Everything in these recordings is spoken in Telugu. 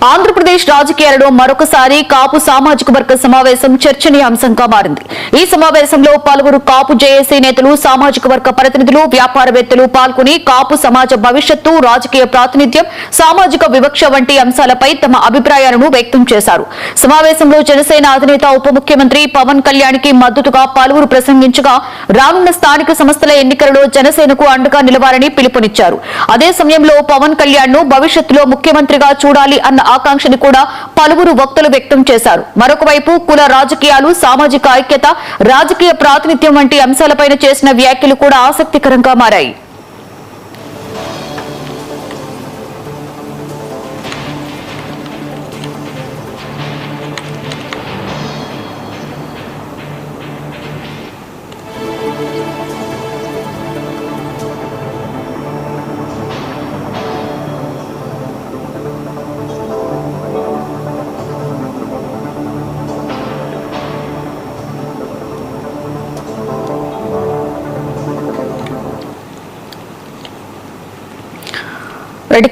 ఆంధ్రప్రదేశ్ రాజకీయాలలో మరొకసారి కాపు సామాజిక వర్గ సమావేశం చర్చనీయాంశంగా మారింది. ఈ సమావేశంలో పలువురు కాపు జేఏసీ నేతలు, సామాజిక వర్గ ప్రతినిధులు, వ్యాపారవేత్తలు పాల్గొని కాపు సమాజ భవిష్యత్తు, రాజకీయ ప్రాతినిధ్యం, సామాజిక వివక్ష వంటి అంశాలపై తమ అభిప్రాయాలను వ్యక్తం చేశారు. సమావేశంలో జనసేన అధినేత ఉప ముఖ్యమంత్రి పవన్ కళ్యాణ్ కి మద్దతుగా పలువురు ప్రసంగించగా రానున్న స్థానిక సంస్థల ఎన్నికలలో జనసేనకు అండగా నిలవాలని పిలుపునిచ్చారు. అదే సమయంలో పవన్ కళ్యాణ్ ను భవిష్యత్తులో ముఖ్యమంత్రిగా చూడాలి అన్న ఆకాంక్షని కూడా పలువురు వక్తలు వ్యక్తం చేశారు. మరొక వైపు కుల రాజకీయాలు, సామాజిక ఐక్యత, రాజకీయ ప్రాతినిధ్యం వంటి అంశాలపైన చేసిన వ్యాఖ్యలు కూడా ఆసక్తికరంగా మారాయి.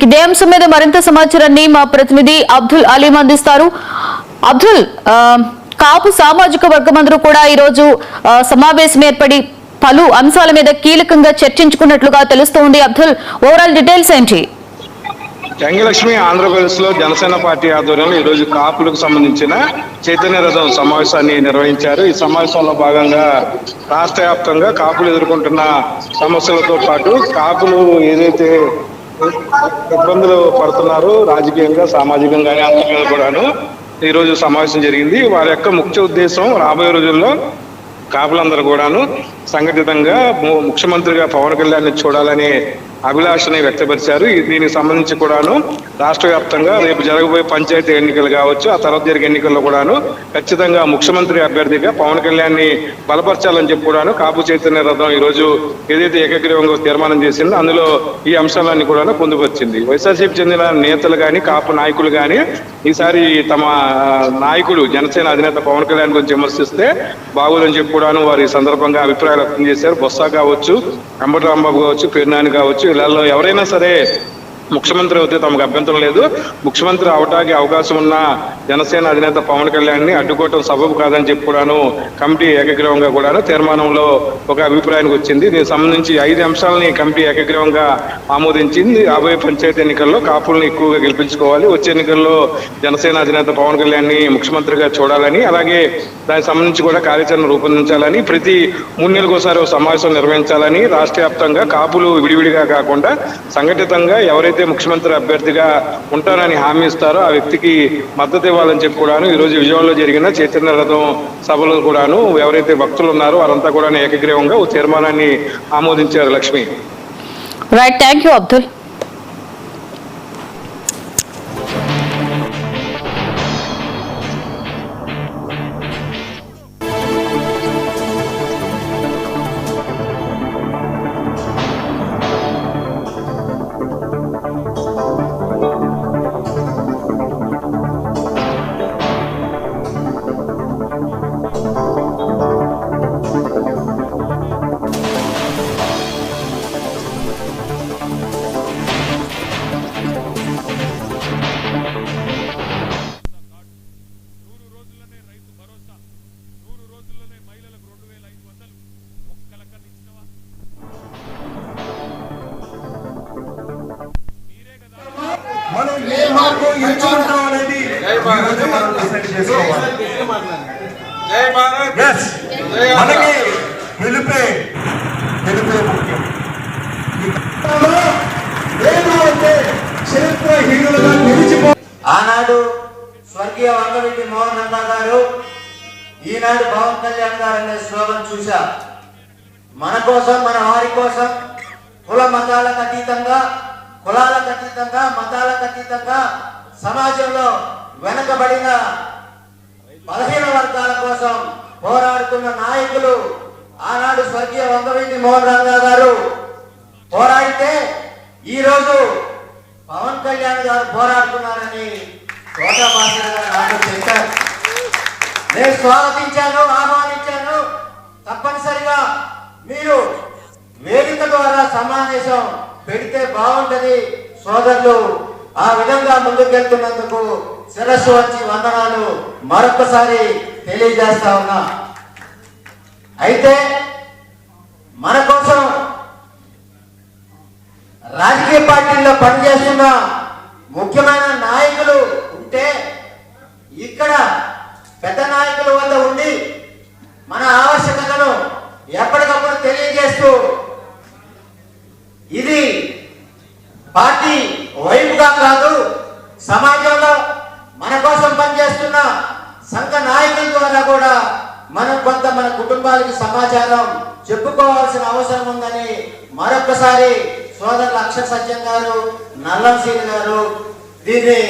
ఇదే అంశం మీద మరింత సమాచారాన్ని మా ప్రతినిధి అబ్దుల్ అలీం అందిస్తారు. అబ్దుల్, కాపు సామాజిక వర్గమందరూ కూడా ఈ రోజు సమావేశం ఏర్పడి పలు అంశాల మీద కీలకంగా చర్చించుకున్నట్లుగా తెలుస్తోంది. అబ్దుల్, ఓవరాల్ డీటెయిల్స్ ఏంటి? యంగలక్ష్మి ఆంధ్రప్రదేశ్ లో జనసేన పార్టీ ఆధ్వర్యంలో ఈ రోజు కాపులకు సంబంధించిన చైతన్య రథం సమావేశాన్ని నిర్వహించారు. ఈ సమావేశంలో భాగంగా రాష్ట్ర వ్యాప్తంగా కాపులు ఎదుర్కొంటున్న సమస్యలతో పాటు కాపులు ఏదైతే ఇబ్బందులు పడుతున్నారు రాజకీయంగా, సామాజికంగా అంతగా కూడాను ఈ రోజు సమావేశం జరిగింది. వారి యొక్క ముఖ్య ఉద్దేశం రాబోయే రోజుల్లో కాపులందరూ కూడాను సంఘటితంగా ముఖ్యమంత్రిగా పవన్ కళ్యాణ్ చూడాలనే అభిలాషని వ్యక్తపరిచారు. దీనికి సంబంధించి కూడాను రాష్ట్ర వ్యాప్తంగా రేపు జరగబోయే పంచాయతీ ఎన్నికలు కావచ్చు, ఆ తర్వాత జరిగే ఎన్నికల్లో కూడాను ఖచ్చితంగా ముఖ్యమంత్రి అభ్యర్థిగా పవన్ కళ్యాణ్ ని బలపరచాలని చెప్పి కూడాను కాపు చైతన్య రథం ఈ రోజు ఏదైతే ఏకగ్రీవంగా తీర్మానం చేసిందో అందులో ఈ అంశాలన్నీ కూడాను పొందుపరిచింది. వైఎస్ఆర్సీపీ చెందిన నేతలు కానీ కాపు నాయకులు కానీ ఈసారి తమ నాయకుడు జనసేన అధినేత పవన్ కళ్యాణ్ గురించి విమర్శిస్తే బాగోదని చెప్పి కూడాను వారి సందర్భంగా అభిప్రాయాలు వ్యక్తం చేశారు. బొత్స కావచ్చు, అంబటి రాంబాబు కావచ్చు, పేర్నాని కావచ్చు, వీళ్ళలో ఎవరైనా సరే ముఖ్యమంత్రి అయితే తమకు అభ్యంతరం లేదు. ముఖ్యమంత్రి అవటానికి అవకాశం ఉన్న జనసేన అధినేత పవన్ కళ్యాణ్ ని అడ్డుకోవటం సబబు కాదని చెప్పి కూడాను కమిటీ ఏకగ్రీవంగా కూడాను తీర్మానంలో ఒక అభిప్రాయానికి వచ్చింది. దీనికి సంబంధించి 5 అంశాలని కమిటీ ఏకగ్రీవంగా ఆమోదించింది. రాబోయే పంచాయతీ ఎన్నికల్లో కాపులను ఎక్కువగా గెలిపించుకోవాలి, వచ్చే ఎన్నికల్లో జనసేన అధినేత పవన్ కళ్యాణ్ ని ముఖ్యమంత్రిగా చూడాలని, అలాగే దానికి సంబంధించి కూడా కార్యాచరణ రూపొందించాలని, ప్రతి 3 నెలలకోసారి ఒక సమావేశం నిర్వహించాలని, రాష్ట్ర వ్యాప్తంగా కాపులు విడివిడిగా కాకుండా సంఘటితంగా ఎవరైతే ముఖ్యమంత్రి అభ్యర్థిగా ఉంటారని హామీ ఇస్తారో ఆ వ్యక్తికి మద్దతు ఇవ్వాలని చెప్పి కూడాను ఈ రోజు విజయవాడలో జరిగిన చైతన్య రథం సభలో కూడాను ఎవరైతే భక్తులు ఉన్నారో వారంతా కూడా ఏకగ్రీవంగా తీర్మానాన్ని ఆమోదించారు. Lakshmi, right, thank you Abdul. మనకి గెలిపే ముఖ్యం. ఆనాడు స్వర్గీయ వంగవీటి మోహన్ అన్న గారు, ఈనాడు పవన్ కళ్యాణ్ గారు అనే స్లోగన్ చూశా. మన కోసం, మన వారి కోసం, కుల మతాలకు అతీతంగా, కులాలకు అతీతంగా, మతాలకు అతీతంగా సమాజంలో వెనకబడిన బలహీన వర్గాల కోసం పోరాడుతున్న నాయకులు ఆనాడు స్వర్గీయ వంగవీటి మోహన్ రంగా గారు పోరాడితే ఈరోజు పవన్ కళ్యాణ్ గారు పోరాడుతున్నారని కోటా భాస్కర్ గారు నాకు చెప్పారు. నేను స్వాగతించాను, ఆహ్వానించాను. తప్పనిసరిగా మీరు వేదిక ద్వారా సమావేశం పెడితే బాగుంటది సోదరులు ఆ విధంగా ముందుకెళ్తున్నందుకు శిరస్సు వంచి వందనాలు మరొకసారి తెలియజేస్తా ఉన్నా. అయితే మన కోసం రాజకీయ పార్టీల్లో పనిచేస్తున్న ముఖ్యమైన నాయకులు ఉంటే ఇక్కడ పెద్ద నాయకుల వద్ద ఉండి మన ఆవశ్యకతను ఎప్పటికప్పుడు తెలియజేస్తూ ఇది పార్టీ వైపుగా కాదు, సమాజంలో మన కోసం పనిచేస్తున్న సంఘ నాయకుల ద్వారా కూడా మనం కొంత మన కుటుంబాలకి సమాచారం చెప్పుకోవాల్సిన అవసరం ఉందని మరొకసారి సోదరులు అక్షర సత్యం గారు, నల్లంశీని గారు దీన్ని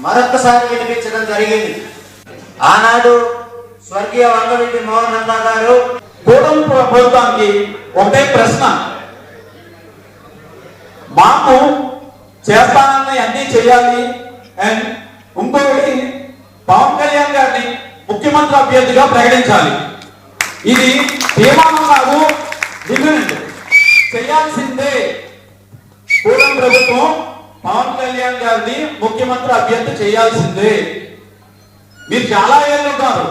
మరొకసారి వినిపించడం జరిగింది. ఆనాడు స్వర్గీయ వంగవీటి మోహన్ నంద గారు కూటమి ప్రభుత్వానికి ఒకటే ప్రశ్న, మాకు చేస్తానన్న అన్ని చేయాలి అండ్ ఇంకొకటి పవన్ కళ్యాణ్ గారిని ముఖ్యమంత్రి అభ్యర్థిగా ప్రకటించాలి. ఇది తీర్మానం కాదు, డిమాండ్ చేయాల్సిందే. కూటమి ప్రభుత్వం పవన్ కళ్యాణ్ గారిని ముఖ్యమంత్రి అభ్యర్థి చేయాల్సిందే. మీరు చాలా ఏళ్ళు ఉన్నారు,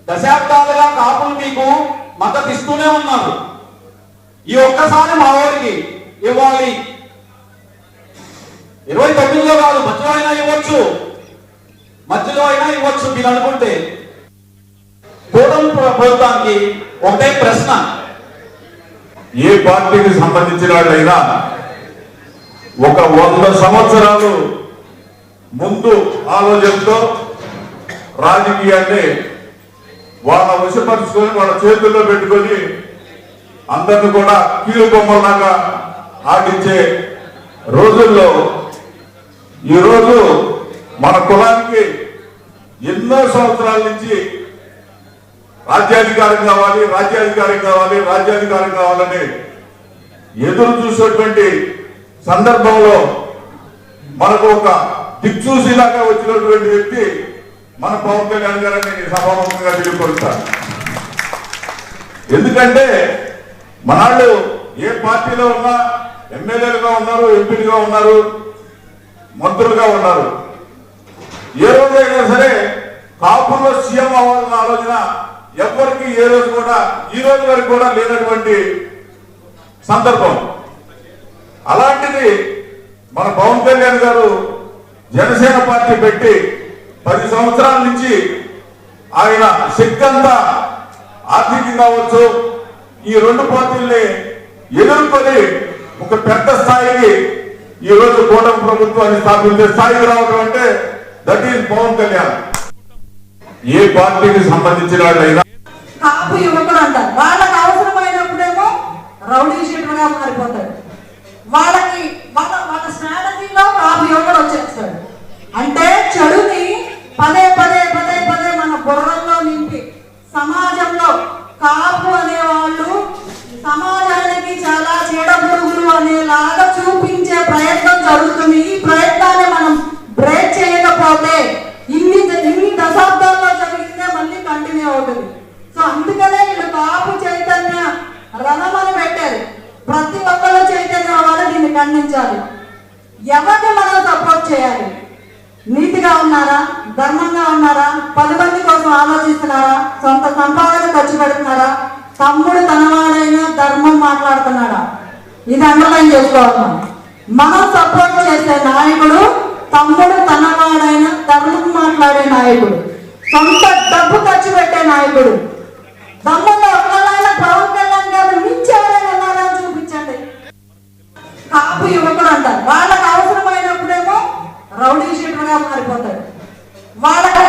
దశాబ్దాలుగా కాపులు మీకు మద్దతు ఇస్తూనే ఉన్నారు. ఈ ఒక్కసారి మా ఊరికి ఇవ్వాలి. 29లో కాదు, మధ్యలో అయినా ఇవ్వచ్చు, మీరు అనుకుంటే. కూటమి ప్రభుత్వానికి ఒకటే ప్రశ్న, ఏ పార్టీకి సంబంధించిన వాళ్ళైనా ఒక 100 సంవత్సరాలు ముందు ఆలోచనతో రాజకీయాన్ని వాళ్ళ వశపరుచుకొని వాళ్ళ చేతుల్లో పెట్టుకొని అందరిని కూడా కీలు బొమ్మలాగా ఆడించే రోజుల్లో ఈరోజు మన కులానికి ఎన్నో సంవత్సరాల నుంచి రాజ్యాధికారం కావాలని ఎదురు చూసేటువంటి సందర్భంలో మనకు ఒక దిక్చూసిలాగా వచ్చినటువంటి వ్యక్తి మన పవన్ కళ్యాణ్ గారిని సభాముఖంగా తెలియపరుస్తారు. ఎందుకంటే మనాళ్ళు ఏ పార్టీలో ఉన్నా ఎమ్మెల్యేలుగా ఉన్నారు, ఎంపీలుగా ఉన్నారు, మంత్రులుగా ఉన్నారు. ఏ రోజైనా సరే కాపులో సీఎం అవ్వాలన్న ఆలోచన ఎవరికి ఏ రోజు కూడా ఈ రోజు వరకు కూడా లేనటువంటి సందర్భం. అలాంటిది మన పవన్ కళ్యాణ్ గారు జనసేన పార్టీ పెట్టి 10 సంవత్సరాల నుంచి ఆయన శక్తి అంతా ఆర్థికంగా అవ్వచ్చు ఈ 2 పార్టీల్ని ఎదుర్కొని ఒక పెద్ద స్థాయికి ఈ రోజు కూటమి ప్రభుత్వాన్ని స్థాపించే స్థాయికి రావడం అంటే దట్ ఈస్ పవన్ కళ్యాణ్. ఏ పార్టీకి సంబంధించిన వాళ్ళైనా కాపు యువకుడు అంటారు, వాళ్ళకి అవసరమైనప్పుడేమో రౌడీ షీటర్గా మారిపోతాడు. వాళ్ళకి వాళ్ళ స్ట్రాటజీలో కాపు యువకుడు వచ్చేస్తాడు. అంటే చెడుని పదే మన బుర్రల్లో నింపి సమాజంలో కాపు అనేవాళ్ళు సమాజానికి చాలా చీడపురుగులు అనేలాగా చూపించే ప్రయత్నం జరుగుతుంది. ఈ ప్రయత్నాన్ని మనం బ్రేక్ చేయకపోతే ఇన్ని దశాబ్దాల్లో జరిగిందే మళ్ళీ కంటిన్యూ అవుతుంది. సో అందుకనే వీళ్ళు కాపు చైతన్య రథం అని పెట్టారు. ప్రతి ఒక్కరు చైతన్యం అవ్వాలి, దీన్ని ఖండించాలి. ఎవరిని మనం సపోర్ట్ చేయాలి? నీతిగా ఉన్నారా, ధర్మంగా ఉన్నారా, 10 మంది కోసం ఆలోచిస్తున్నారా, సొంత సంపాదన ఖర్చు పెడుతున్నారా, తమ్ముడు తనవాడైనా ధర్మం మాట్లాడుతున్నాడా? ఇది అండర్లైన్ చేసుకోవాలి. మనం సపోర్ట్ చేసే నాయకుడు తమ్ముడు తనవాడైనా ధర్మం మాట్లాడే నాయకుడు, సొంత డబ్బు ఖర్చు పెట్టే నాయకుడు. దమ్ముల్లో ఒక్కళ్ళైనా పవన్ కళ్యాణ్ గారు మించి ఎవరైనా ఉన్నారని చూపించండి. కాపు యువకుడు అంటారు, వాళ్ళకి అవసరమైనప్పుడేమో రౌడీ షీటర్గా మారిపోతాడు. వాళ్ళకి